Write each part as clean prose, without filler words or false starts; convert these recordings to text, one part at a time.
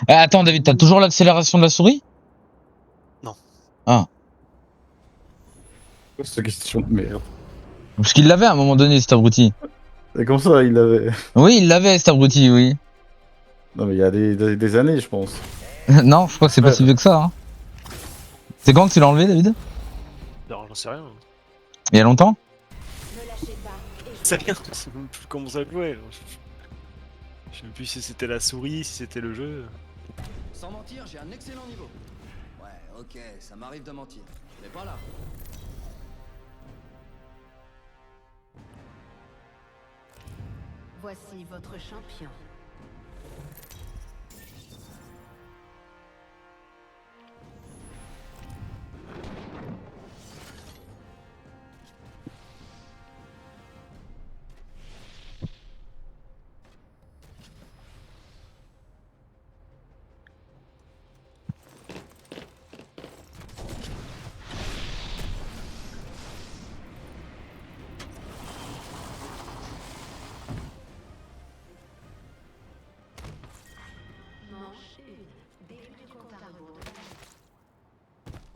Ah, attends, David, t'as toujours l'accélération de la souris? Non. Ah. Cette question de merde. Parce qu'il l'avait à un moment donné, cet abruti. Et comme ça, il avait. Oui, il l'avait, cet abruti, oui. Non, mais il y a des années, je pense. Non, je crois que c'est pas si vieux que ça. Hein. C'est quand que tu l'as enlevé, David? Alors, j'en sais rien. Il y a longtemps? C'est rien, je sais même plus comment ça jouait. Je sais même plus si c'était la souris, si c'était le jeu. Sans mentir, j'ai un excellent niveau. Ouais, ok, ça m'arrive de mentir. Mais pas là. Voici votre champion.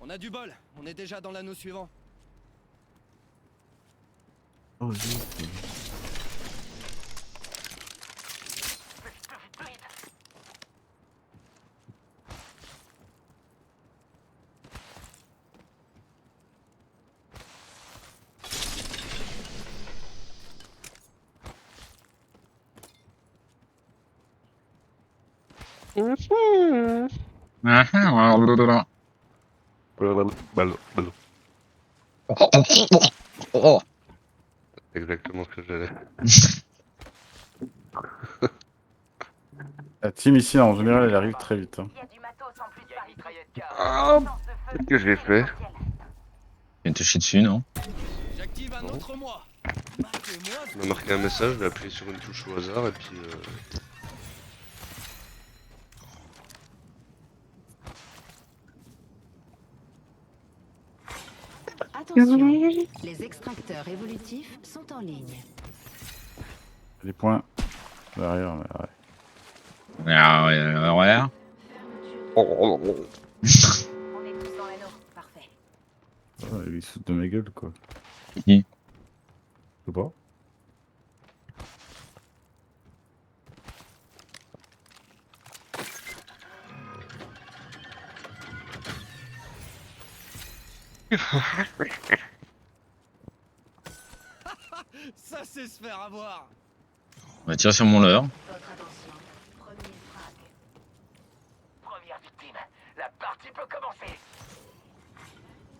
On a du bol, on est déjà dans l'anneau suivant. Oh, zut. Oh. Exactement ce que j'allais. La team ici, en général, elle arrive très vite. Hein. Qu'est-ce que j'ai fait? Il te chie dessus, non? J'active un autre moi. Il m'a marqué un message, j'ai appuyé sur une touche au hasard et puis Attention, les extracteurs évolutifs sont en ligne. Les points. Derrière, ouais. Ouais. On est tous dans l'anneau, parfait. Ouais, ils sautent de ma gueule, quoi. Qui? Je sais pas. Ça c'est se faire avoir. On va tirer sur mon leurre. Votre attention, premier frag. Première victime, la partie peut commencer.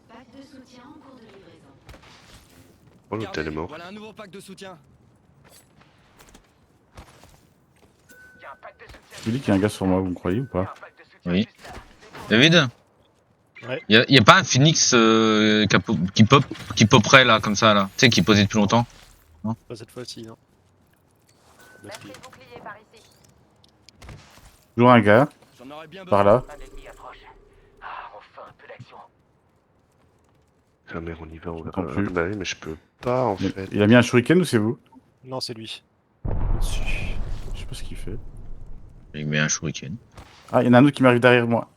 Pack de soutien en cours de livraison. oh l'autre elle est morte. Voilà un nouveau pack de soutien. Y a un pack de soutien. Je vous dis qu'il y a un gars sur moi, vous me croyez ou Y a un pas? pack de soutien Oui. juste là. David? Ouais. Y a pas un phoenix qui poperait là, comme ça, là? Tu sais, qui posait depuis longtemps? Pas cette fois-ci, non. Merci bouclier par ici. Toujours un gars, J'en aurais bien par besoin. là. Un ennemi approche. Ah, enfin un peu d'action. Ah merde, on y va, on va. J'entends plus. Bah oui, mais je peux pas en Il fait. il a mis un shuriken ou c'est vous? Non, c'est lui. Au-dessus. Je sais pas ce qu'il fait. Il met un shuriken. Ah, il y en a un autre qui m'arrive derrière moi.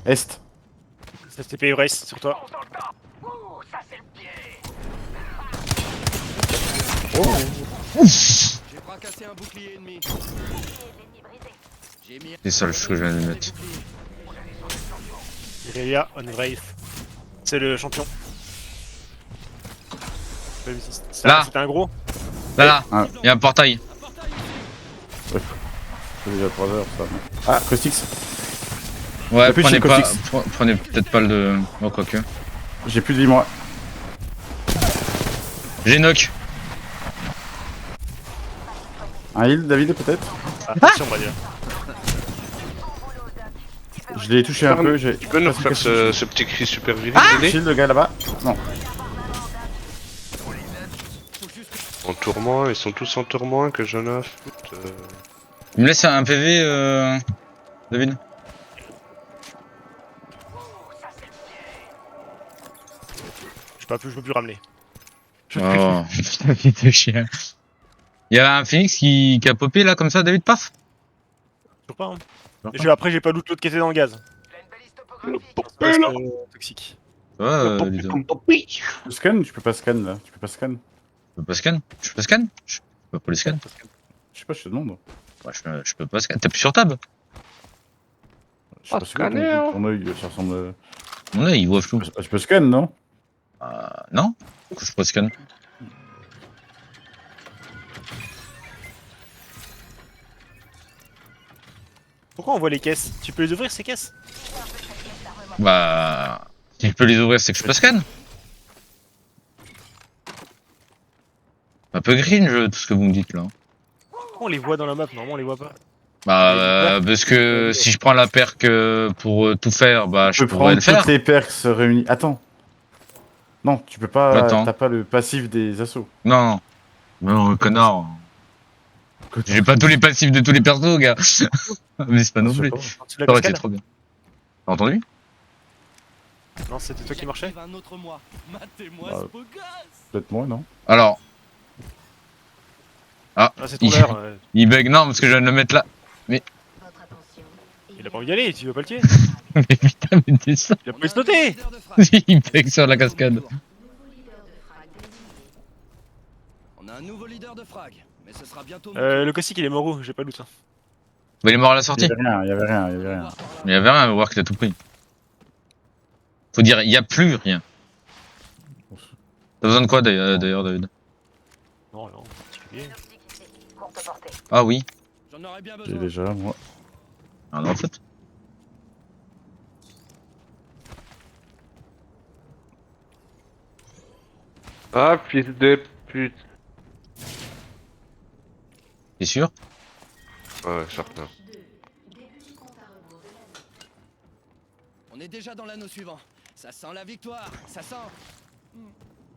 Est. Ça s'était fait Race sur toi. Fonce dans le tas. Ouh, ça c'est le pied. J'ai fracassé un bouclier ennemi. L'ennemi brisé. J'ai mis C'est ça le que je viens de mettre. Irelia on Wraith. C'est le champion. Là. C'était un gros. Là, Ah. il y a un portail. C'est déjà 3 heures ça. Ah, Costix. Ouais, plus de prenez chez pas, Costix. prenez peut-être pas le de... Oh, quoique. J'ai plus de vie moi. J'ai knock. Un heal, David, peut-être? Attention, on va dire. Je l'ai touché un peu. J'ai... Tu peux nous Parce que refaire ce petit cri super viril Shield, le gars là-bas? Non. En tourment, ils sont tous en tourment que j'en ai à foutre. Il me laisse un PV, David? Je peux plus ramener. Oh, putain, fils de chien. Il y a un phoenix qui a popé là, comme ça, David, paf? Toujours pas, hein. Après, j'ai pas loot l'autre qui était dans le gaz. J'ai une balise topographique. Ça reste, toxique. Ouais, Ludo. Tu peux scan? Tu peux pas scan là. Tu peux pas scan? Je peux pas scan? Je peux pas scan? Je peux pas les scan? Je sais pas, je te demande. Ouais, je peux pas scan. T'appuies sur tab? Je sais pas, scanner, hein. ton œil, ça ressemble. Mon œil, il voit flou. Tu peux scan, non? Non? Pourquoi je peux pas scan? Pourquoi on voit les caisses? Tu peux les ouvrir ces caisses? Bah. Si je peux les ouvrir, c'est que je peux scan. Un peu green, tout ce que vous me dites là. Pourquoi on les voit dans la map? Normalement, on les voit pas. Bah, parce que si je prends la perk pour tout faire, bah, je Tu peux pourrais prendre le faire. toutes les perks réunies. Attends. Non, tu peux pas. Attends. T'as pas le passif des assauts. Non, non, connard. J'ai pas tous les passifs de tous les persos, gars. Mais c'est pas non Je sais plus. pas. Tu l'as Ça aurait été cascade? trop bien. T'as entendu? Non, c'était toi qui marchais? Un autre mois. Matez-moi Bah, ce beau gosse. Peut-être moi, non? Alors. Ah, Ah, c'est ton verre. il bug. Non, parce que je viens de le mettre là. Votre attention. Il a pas envie d'y aller, tu veux pas le tuer? Mais putain, mais t'es ça. Il a pas eu sauter! Il bug sur la cascade. On a un nouveau leader de frag, mais ce sera bientôt. Le caustic il est mort où? J'ai pas loot. Bah, il est mort à la Il sortie. y avait rien, il y avait rien, il y avait rien. Mais il y avait rien, voir que t'as tout pris. Faut dire, il y a plus rien. T'as besoin de quoi d'ailleurs, David? Non, non, particulier. Courte portée. Ah oui. J'en aurais bien J'ai besoin. déjà, moi. Ah non, en fait. Ah, fils de pute. T'es sûr? Ouais, certain. On est déjà dans l'anneau suivant. Ça sent la victoire. Ça sent.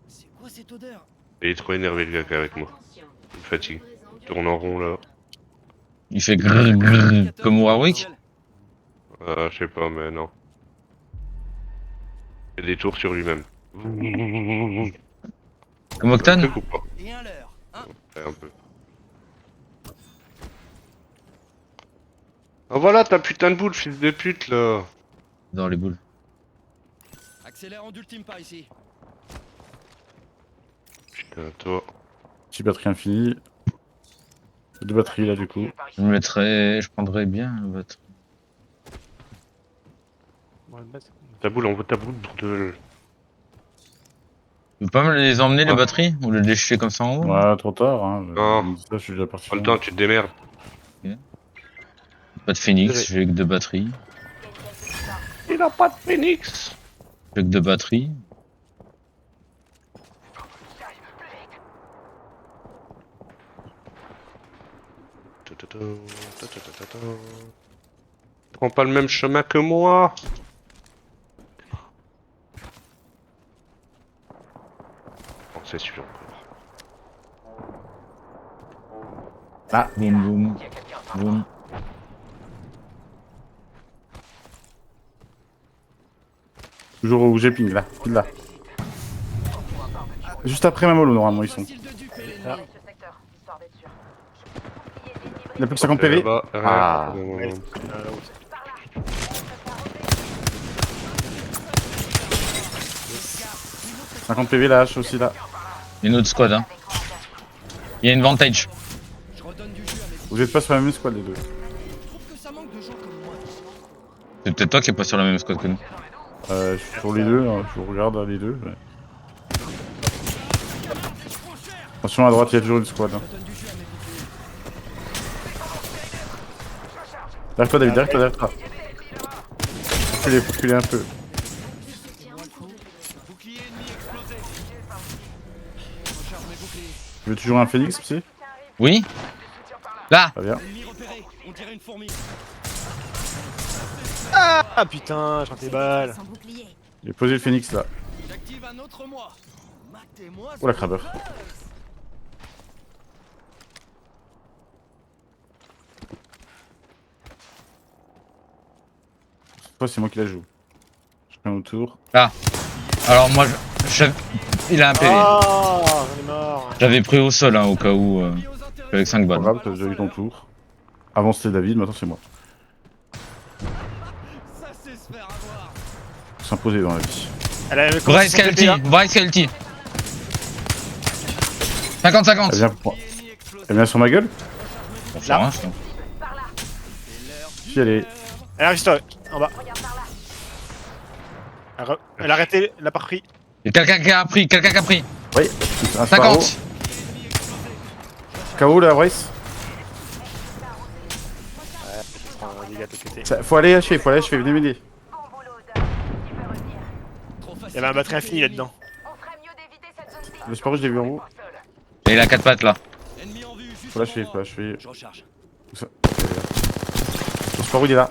C'est quoi cette odeur? Il est trop énervé le gars qui est avec moi. Il me fatigue. Il tourne en rond là. Il fait grrr grrr comme Warwick. Ah, je sais pas, mais non. Il fait des tours sur lui-même. Comme Octane? Ou pas? Et un leurre. Hein? Ouais, un peu. Oh voilà ta putain de boule, fils de pute là. Dans les boules. Accélère en ultime par ici. Putain, toi. Petit batterie infinie. Deux batteries là, du coup. Je prendrais bien le batterie. Ta boule, envoie ta boule, bordel. Tu peux pas me les emmener les Ouais. batteries? Ou les déchirer comme ça en haut? Ouais, trop tard, hein. Non. Ça, je suis déjà parti. Pas le temps, tu te démerdes. Pas de phoenix, j'ai que deux batteries. Il a pas de phoenix. J'ai que deux batteries. Prends pas le même chemin que moi. Oh, c'est sûr. Ah, boum boum. Boum. Toujours où j'ai ping là, pile là. Juste après ma mollo, normalement, ils sont. Facile de duper l'ennemi. Ce secteur, histoire d'être sûr. Il a plus que 50 PV. Là-bas, Ah. « 50 PV la hache aussi là. Il y a une autre squad, hein. Il y a une vantage. Je redonne du jus à mes. Vous êtes pas sur la même squad les deux. Je trouve que ça manque de gens comme moi. C'est peut-être toi qui est pas sur la même squad que nous. Je suis sur les deux, hein, je regarde les deux. Ouais. Attention à droite, il y a toujours une squad. Hein. Je donne du jus à mes boucliers. Derrière toi David, derrière toi, derrière toi. Faut reculer un peu. Bouclier ennemi explosé. Recharge mes boucliers. Tu veux toujours un phoenix, psy? Oui? Là! Très bien. Ennemi repéré. On dirait une fourmi. Ah putain, j'en tes balles. Sans bouclier. J'ai posé le phoenix là. J'active un autre moi. Matez-moi. Oh la crabeur. Cette fois, c'est moi qui la joue. Je fais un autour. Alors moi, il a un PV. Ah, j'en ai marre. J'avais pris au sol, hein, au cas où. Avec 5 Pas balles. grave, t'as déjà eu ton tour. Avant c'était David, maintenant c'est moi. assez se faire avoir. S'imposer dans la vie. Elle a Bryce Kelty, Bryce Kelty. 50-50. Elle vient, elle vient sur ma gueule. On fait rien, je crois. Si elle est. Elle arrive sur en bas. Elle a arrêté, elle a pas repris. Il y a quelqu'un qui a pris, quelqu'un qui a pris. Oui, un Sparrow. 50. KO là, Bryce. Un dégât de côté. Faut aller achever, venez m'aider. Il y avait un batterie infini là-dedans. Le Sparrow, je l'ai vu en haut. Et il a 4 pattes là. Ennemi en vue, juste Faut l'achever, devant faut l'achever. Je recharge. Le Sparrow, il est là.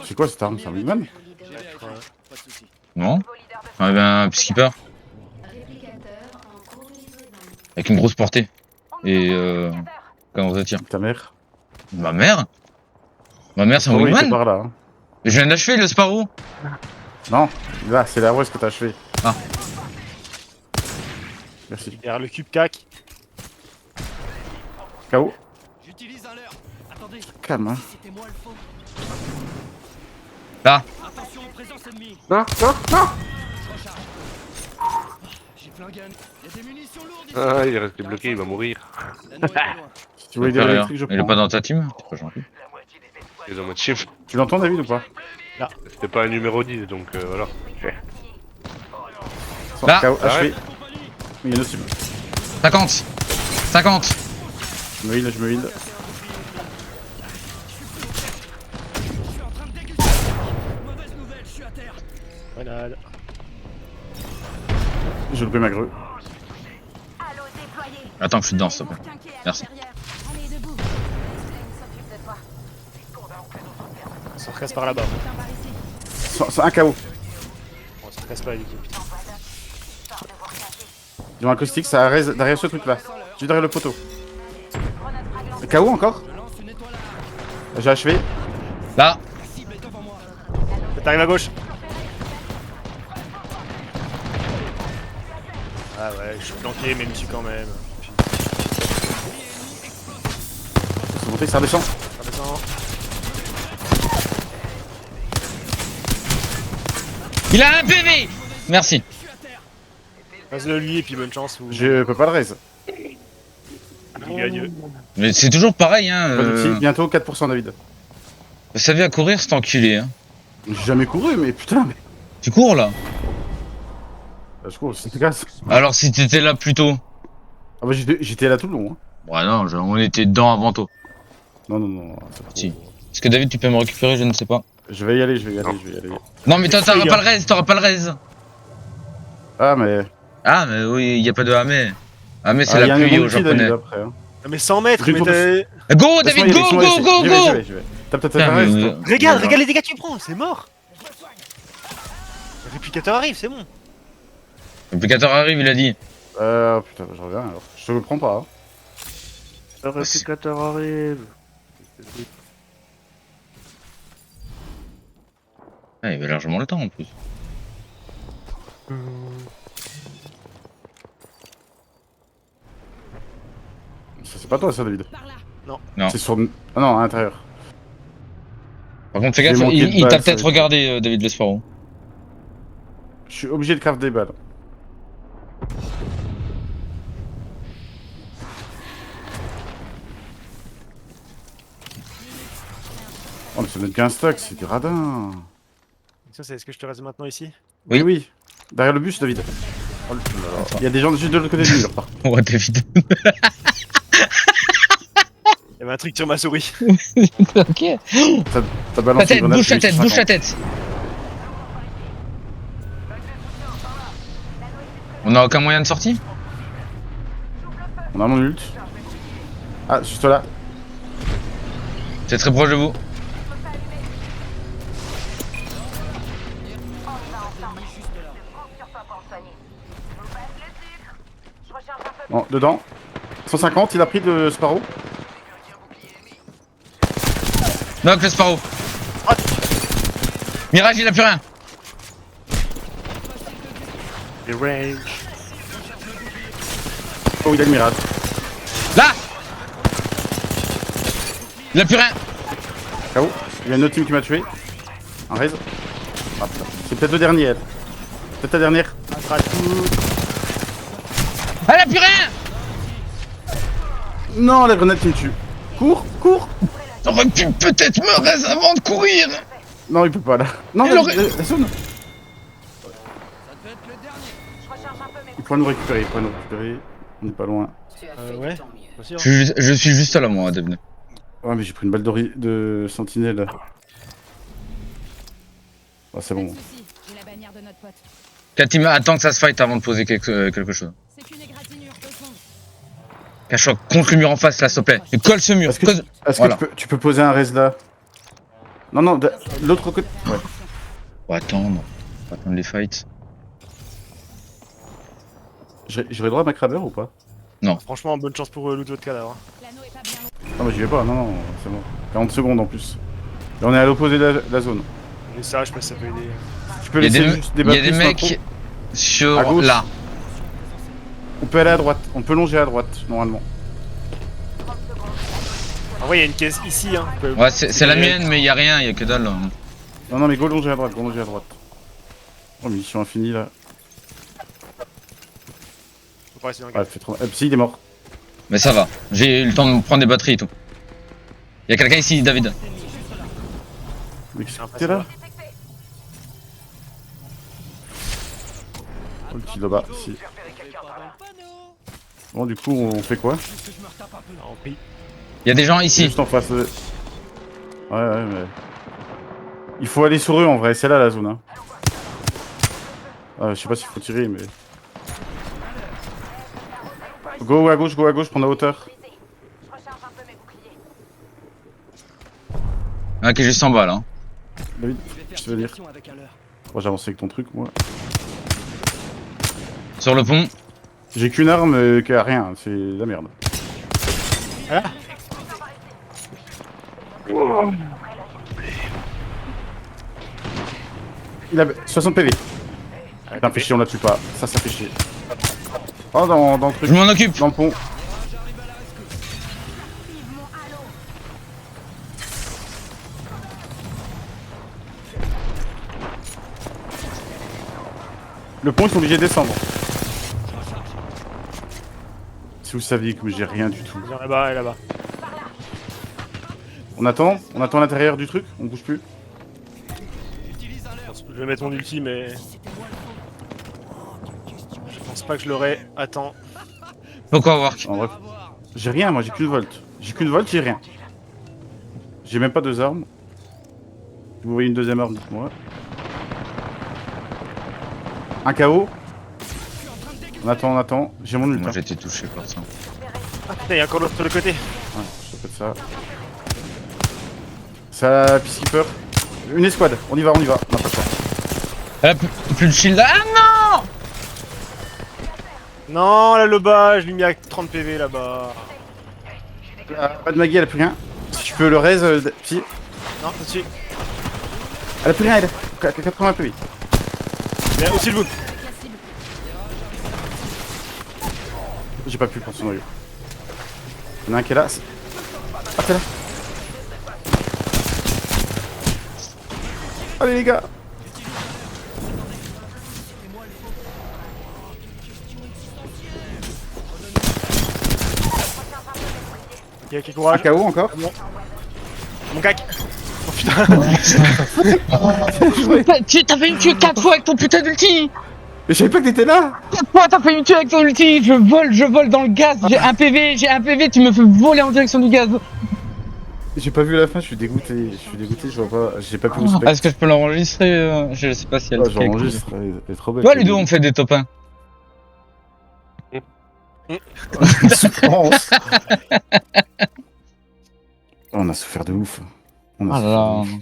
C'est quoi cette arme? C'est un Wingman? J'ai vérifié, pas de soucis. Non. Ah ben, Peacekeeper. Avec une grosse portée. Et comment ça tire? Ta mère. Ma mère? Ma mère c'est un Sparrow, il était Wingman? par là. Hein. Je viens d'achever le Sparrow. Non, là, c'est la Rose que t'as achevé. Ah. Merci. Derrière le cube cac. KO. J'utilise un leurre. Attendez, Calme, hein. c'était moi le faux. Là. Attention, présence ennemie. Non. Je recharge. J'ai flingué un. Il y a des munitions lourdes ici. Ah, il est resté bloqué, il va mourir. L'anneau est pas loin. Si tu voulais dire l'électrique, je Il est prends. pas dans ta team? C'est pas gentil. Il est dans ma team. Tu l'entends, David, ou pas? C'était pas un numéro 10, donc voilà. Là. KO, achevé. Compagnie. Il y a une autre cible. 50. 50. Je me heal. Je suis en train de déguster. Mauvaise nouvelle, je suis à terre. Grenade. J'ai loupé ma grue. Attends que je suis dedans, s'il te plaît. Merci. Allez, debout. Einstein s'occupe de toi. On se recasse par là-bas. C'est un KO. On se recasse pas du coup. Ils ont un caustique, ça reste derrière ce truc là. Juste derrière le poteau. KO encore? Je lance une étoile à. J'ai achevé. Là. La cible est devant moi. T'arrives à gauche. Ah ouais, je suis planqué mais il me tue quand même. C'est monté, ça redescend. Ça descend. Il a un PV. Merci. Passe-le lui et puis bonne chance. Ou... Je peux pas le raise. Adieu. Mais c'est toujours pareil, hein. Pas d'outil. Bientôt 4% David. Vous savez à courir, cet enculé, hein. J'ai jamais couru, mais putain, mais. Tu cours là? Je cours, c'est efficace. Alors si t'étais là plus tôt. Ah bah j'étais là tout le long. Hein. Ouais, non, on était dedans avant toi. Non. c'est trop- Si. Est-ce que David, tu peux me récupérer? Je ne sais pas. Je vais y aller. Non, mais toi, t'auras Fouille, pas le raise, t'auras pas le raise. Ah, mais. Ah, mais oui, y a pas de Amé. Amé, c'est Ah, y a un l'appui bon au outil, David, japonais. après, hein. Ah, mais 100 mètres, J'ai mais une t'as... Go, David, Laisse-moi go, y aller, go, go, go! J'y vais. T'as peut-être Putain, un raise, mais- toi. Regarde les dégâts que tu prends, c'est mort. Le réplicateur arrive, c'est bon. Le réplicateur arrive, il a dit. Putain, je reviens alors. Je te le prends pas. Hein. Le réplicateur arrive. Ah, il avait largement le temps en plus. Ça, c'est pas toi, ça, David. Non. C'est sur. Ah non, à l'intérieur. Par contre, fais J'ai gaffe, manqué de il balles, t'a ça peut-être va être- regardé, David Lesparrow. Je suis obligé de craft des balles. Oh, mais ça donne qu'un stack, c'est du radin. Ça, c'est est-ce que je te reste maintenant ici? Oui. Oui. Derrière le bus, David. Oh là là. Il y a des gens juste de l'autre côté du mur, par contre. Ouais, David. Il y avait un truc sur ma souris. Ok. T'as Ta balancé tête, une grenade, bouge ta j'ai tête, 50. bouge ta tête. On a aucun moyen de sortie? On a mon ult. Ah, juste là. C'est très proche de vous. Bon, dedans. 150, il a pris de Sparrow. Knock le Sparrow. Mirage, il a plus rien. Les range. Oh, il a le mirage. Là. Il a plus rien. KO. Il y a une autre team qui m'a tué. Un raise. Ah, putain. C'est peut-être le dernier, elle. Peut-être la dernière. Elle a plus rien. Non, la grenade qui me tue. Cours, cours. T'aurais pu peut-être me raise avant de courir. Non, il peut pas là. Non, Il aurait- la zone. Ça devait être le dernier. Il pourra nous récupérer, il pourra nous récupérer. On est pas loin. Ouais. Bien sûr. Je suis juste là, moi, Devne. Ouais, mais j'ai pris une balle de sentinelle. Ah, c'est Pas de bon. soucis, j'ai la bannière de notre pote. Katima, attends que ça se fight avant de poser quelque chose. C'est qu'une égratignure, deux secondes. Cache-toi contre le mur en face, là, s'il te plaît. Et colle ce mur. Est-ce que, Colle- est-ce Voilà. que tu peux poser un raise là? Non, non, de l'autre côté. Ouais. Faut attendre. Faut attendre les fights. J'aurais droit à ma crabeur ou pas? Franchement, bonne chance pour loot votre cadavre. L'anneau est pas bien loin. Non, mais j'y vais pas, non, non, c'est bon. 40 secondes en plus. Et on est à l'opposé de la zone. Mais ça, je pense que ça peut aider. Tu peux Il y a laisser des, juste il y a des baptêmes mecs synchro. À sur gauche. là. On peut aller à droite, on peut longer à droite, normalement. En vrai, il y a une caisse ici, hein. Vous pouvez- Ouais, c'est la mienne, mais il y a rien, il y a que dalle. Non, non, mais go longer à droite, go longer à droite. Oh, mission infinie là. Faut pas rester dans le Ah, fait trop. Psy, il est mort. Mais ça va. J'ai eu le temps de me prendre des batteries et tout. Il y a quelqu'un ici, David. Mais qu'est-ce que t'es là? Oh, le petit là-bas, ici. Bon, du coup, on fait quoi? En prix. Il y a des gens ici. Juste en face. Ouais, ouais, mais. Il faut aller sur eux en vrai, c'est là la zone. Hein. Ah, je sais pas s'il faut tirer, mais. Go à gauche, prendre la hauteur. Ah, qui est juste en bas là. David, Je vais faire je te veux dire. diversion avec un leurre. Moi, j'avance avec ton truc, moi. Sur le pont. J'ai qu'une arme qui a rien, c'est la merde. Ah. Il a 60 PV. Putain, fait chier, on la tue pas. Ça fait chier. Oh, dans le truc, Je m'en occupe. dans le pont. Le pont, ils sont obligés de descendre. Si vous saviez que j'ai rien du tout. Viens là-bas et là-bas. On attend à l'intérieur du truc, on bouge plus. Je vais mettre mon ulti, mais. Je pense pas que je l'aurai. Attends. Pourquoi work? En vrai, j'ai rien, moi j'ai qu'une volt. J'ai qu'une volt, j'ai rien. J'ai même pas deux armes. Si vous voyez une deuxième arme, dites-moi. Un KO. On attend. J'ai mon ult. Moi hein. j'ai été touché par ça. Ah putain, il y a encore l'autre sur le côté. Ouais, je fais ça. Ça, Peacekeeper. Une escouade, on y va. On n'a pas le temps. Elle a plus de shield. Ah non! Non, là le bas, je l'ai mis à 30 PV là-bas. Pas de Maggie, elle a plus rien. Si tu peux le raise, si. Non, au-dessus. Elle a plus rien, elle. 80 PV. Mais au-dessus de vous. J'ai pas pu prendre son noyau. Il y en a un qui est là. Ah, t'es là. Allez les gars. Ok, Un courage. KO encore. Mon cac. Oh putain. Tu t'as fait une tuer 4 fois avec ton putain d'ulti! Mais je savais pas que t'étais là. 4 fois t'as fait une tuer avec ton ulti! Je vole dans le gaz! J'ai un PV, tu me fais voler en direction du gaz! J'ai pas vu la fin, je suis dégoûté, je vois pas, j'ai pas pu vous specter. Est-ce que je peux l'enregistrer? Je sais pas si elle Ah, j'enregistre, elle est trop belle. Toi, Ludo, on fait des top 1. Souffrance. On a souffert de ouf. On a Ah là souffert de là. ouf.